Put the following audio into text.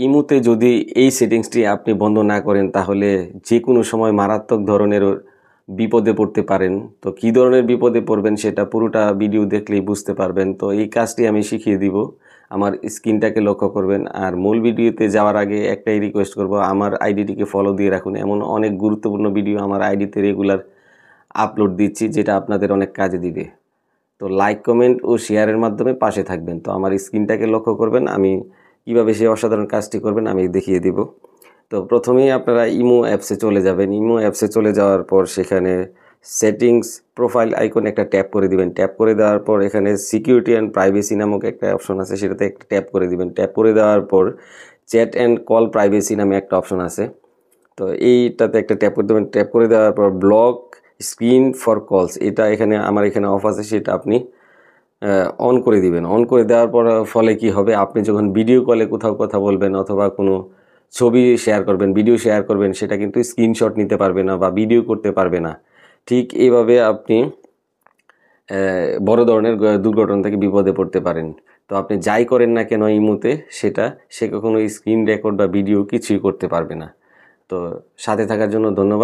ইমোতে যদি এই সেটিংসটি আপনি বন্ধ না করেন তাহলে যে কোনো সময় মারাত্মক ধরনের বিপদে পড়তে পারেন। তো কী ধরনের বিপদে পড়বেন সেটা পুরোটা ভিডিও দেখলেই বুঝতে পারবেন। তো এই কাজটি আমি শিখিয়ে দিব। আমার স্ক্রিনটাকে লক্ষ্য করবেন। আর মূল ভিডিওতে যাওয়ার আগে একটাই রিকোয়েস্ট করব, আমার আইডিটিকে ফলো দিয়ে রাখুন। এমন অনেক গুরুত্বপূর্ণ ভিডিও আমার আইডিতে রেগুলার আপলোড দিচ্ছি, যেটা আপনাদের অনেক কাজে দিবে। তো লাইক, কমেন্ট ও শেয়ারের মাধ্যমে পাশে থাকবেন। তো আমার স্ক্রিনটাকে লক্ষ্য করবেন, আমি কীভাবে সেই অসাধারণ কাজটি করবেন আমি দেখিয়ে দিব। তো প্রথমেই আপনারা ইমো অ্যাপসে চলে যাবেন। ইমো অ্যাপসে চলে যাওয়ার পর সেখানে সেটিংস প্রোফাইল আইকনে একটা ট্যাপ করে দিবেন। ট্যাপ করে দেওয়ার পর এখানে সিকিউরিটি অ্যান্ড প্রাইভেসি নামক একটা অপশন আছে, সেটাতে একটা ট্যাপ করে দিবেন। ট্যাপ করে দেওয়ার পর চ্যাট অ্যান্ড কল প্রাইভেসি নামে একটা অপশন আছে, তো এইটাতে একটা ট্যাপ করে দেবেন। ট্যাপ করে দেওয়ার পর ব্লক স্ক্রিন ফর কলস, এটা এখানে আমার এখানে অফ আছে, সেটা আপনি অন করে দিবেন। অন করে দেওয়ার পর ফলে কি হবে, আপনি যখন ভিডিও কলে কোথাও কথা বলবেন অথবা কোনো ছবি শেয়ার করবেন, ভিডিও শেয়ার করবেন, সেটা কিন্তু স্ক্রিনশট নিতে পারবে না বা ভিডিও করতে পারবে না। ঠিক এইভাবে আপনি বড় ধরনের দুর্ঘটনা থেকে বিপদে পড়তে পারেন। তো আপনি যাই করেন না কেন ইমোতে, সে কখনো স্ক্রিন রেকর্ড বা ভিডিও কিছুই করতে পারবে না। তো সাথে থাকার জন্য ধন্যবাদ।